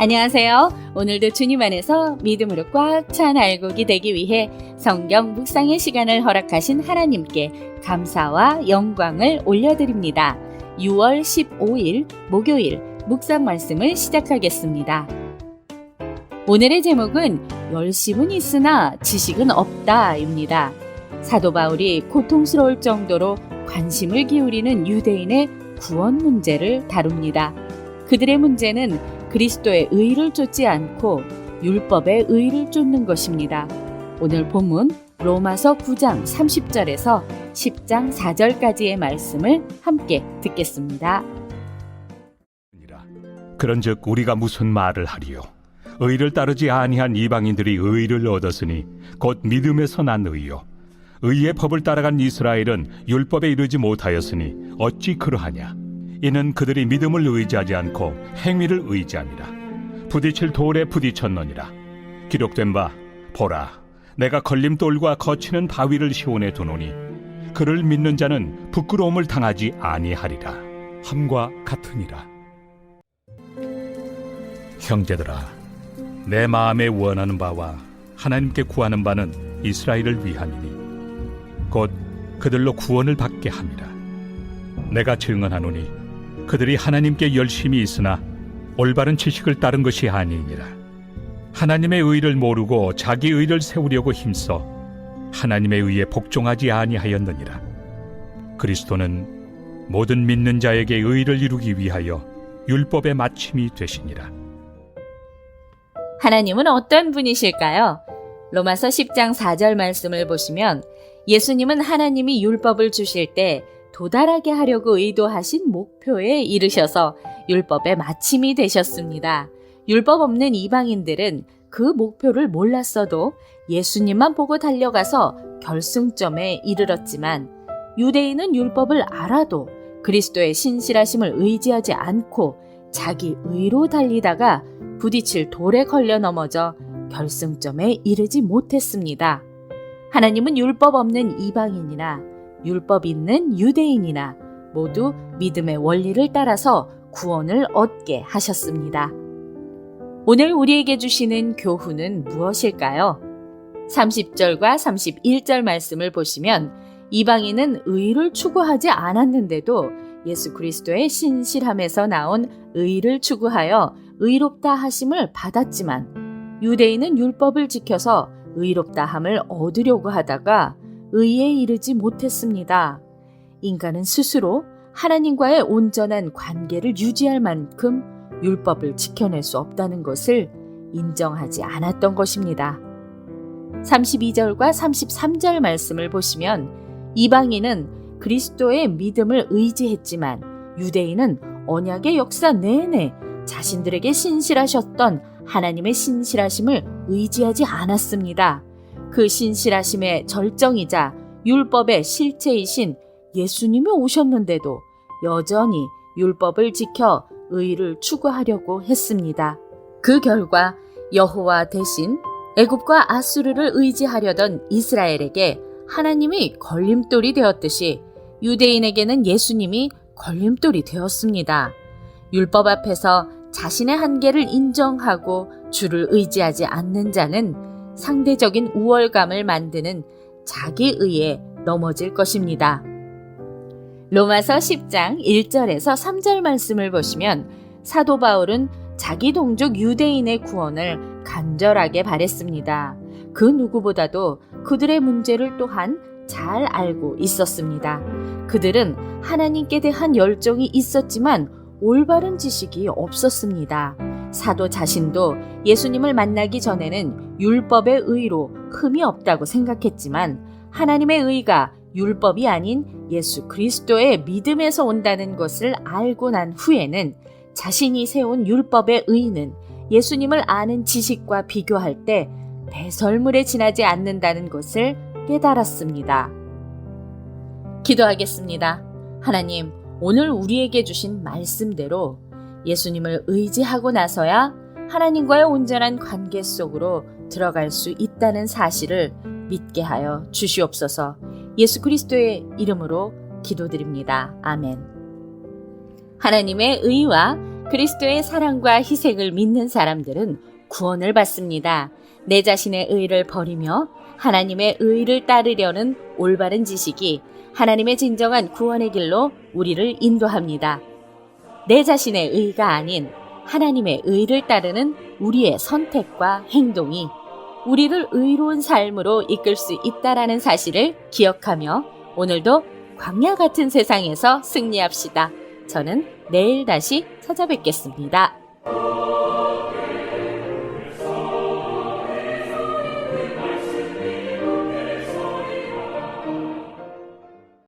안녕하세요. 오늘도 주님 안에서 믿음으로 꽉 찬 알곡이 되기 위해 성경 묵상의 시간을 허락하신 하나님께 감사와 영광을 올려드립니다. 6월 15일 목요일 묵상 말씀을 시작하겠습니다. 오늘의 제목은 열심은 있으나 지식은 없다입니다. 사도 바울이 고통스러울 정도로 관심을 기울이는 유대인의 구원 문제를 다룹니다. 그들의 문제는 그리스도의 의를 쫓지 않고 율법의 의를 쫓는 것입니다. 오늘 본문 로마서 9장 30절에서 10장 4절까지의 말씀을 함께 듣겠습니다. 그런즉 우리가 무슨 말을 하리요? 의를 따르지 아니한 이방인들이 의를 얻었으니 곧 믿음에서 난 의요. 의의 법을 따라간 이스라엘은 율법에 이르지 못하였으니 어찌 그러하냐? 이는 그들이 믿음을 의지하지 않고 행위를 의지함이라. 부딪힐 돌에 부딪혔느니라. 기록된 바 보라, 내가 걸림돌과 거치는 바위를 시온에 두노니 그를 믿는 자는 부끄러움을 당하지 아니하리라 함과 같으니라. 형제들아, 내 마음에 원하는 바와 하나님께 구하는 바는 이스라엘을 위함이니 곧 그들로 구원을 받게 함이라. 내가 증언하노니 그들이 하나님께 열심히 있으나 올바른 지식을 따른 것이 아니니라. 하나님의 의를 모르고 자기 의를 세우려고 힘써 하나님의 의에 복종하지 아니하였느니라. 그리스도는 모든 믿는 자에게 의를 이루기 위하여 율법의 마침이 되시니라. 하나님은 어떤 분이실까요? 로마서 10장 4절 말씀을 보시면 예수님은 하나님이 율법을 주실 때 도달하게 하려고 의도하신 목표에 이르셔서 율법의 마침이 되셨습니다. 율법 없는 이방인들은 그 목표를 몰랐어도 예수님만 보고 달려가서 결승점에 이르렀지만 유대인은 율법을 알아도 그리스도의 신실하심을 의지하지 않고 자기 의로 달리다가 부딪힐 돌에 걸려 넘어져 결승점에 이르지 못했습니다. 하나님은 율법 없는 이방인이나 율법 있는 유대인이나 모두 믿음의 원리를 따라서 구원을 얻게 하셨습니다. 오늘 우리에게 주시는 교훈은 무엇일까요? 30절과 31절 말씀을 보시면 이방인은 의를 추구하지 않았는데도 예수 그리스도의 신실함에서 나온 의를 추구하여 의롭다 하심을 받았지만 유대인은 율법을 지켜서 의롭다 함을 얻으려고 하다가 의에 이르지 못했습니다. 인간은 스스로 하나님과의 온전한 관계를 유지할 만큼 율법을 지켜낼 수 없다는 것을 인정하지 않았던 것입니다. 32절과 33절 말씀을 보시면 이방인은 그리스도의 믿음을 의지했지만 유대인은 언약의 역사 내내 자신들에게 신실하셨던 하나님의 신실하심을 의지하지 않았습니다. 그 신실하심의 절정이자 율법의 실체이신 예수님이 오셨는데도 여전히 율법을 지켜 의를 추구하려고 했습니다. 그 결과 여호와 대신 애굽과 아수르를 의지하려던 이스라엘에게 하나님이 걸림돌이 되었듯이 유대인에게는 예수님이 걸림돌이 되었습니다. 율법 앞에서 자신의 한계를 인정하고 주를 의지하지 않는 자는 상대적인 우월감을 만드는 자기의에 넘어질 것입니다. 로마서 10장 1절에서 3절 말씀을 보시면 사도 바울은 자기 동족 유대인의 구원을 간절하게 바랬습니다. 그 누구보다도 그들의 문제를 또한 잘 알고 있었습니다. 그들은 하나님께 대한 열정이 있었지만 올바른 지식이 없었습니다. 사도 자신도 예수님을 만나기 전에는 율법의 의로 흠이 없다고 생각했지만 하나님의 의가 율법이 아닌 예수 그리스도의 믿음에서 온다는 것을 알고 난 후에는 자신이 세운 율법의 의는 예수님을 아는 지식과 비교할 때 배설물에 지나지 않는다는 것을 깨달았습니다. 기도하겠습니다. 하나님, 오늘 우리에게 주신 말씀대로 예수님을 의지하고 나서야 하나님과의 온전한 관계 속으로 들어갈 수 있다는 사실을 믿게 하여 주시옵소서. 예수 그리스도의 이름으로 기도드립니다. 아멘. 하나님의 의와 그리스도의 사랑과 희생을 믿는 사람들은 구원을 받습니다. 내 자신의 의를 버리며 하나님의 의를 따르려는 올바른 지식이 하나님의 진정한 구원의 길로 우리를 인도합니다. 내 자신의 의가 아닌 하나님의 의를 따르는 우리의 선택과 행동이 우리를 의로운 삶으로 이끌 수 있다라는 사실을 기억하며 오늘도 광야 같은 세상에서 승리합시다. 저는 내일 다시 찾아뵙겠습니다.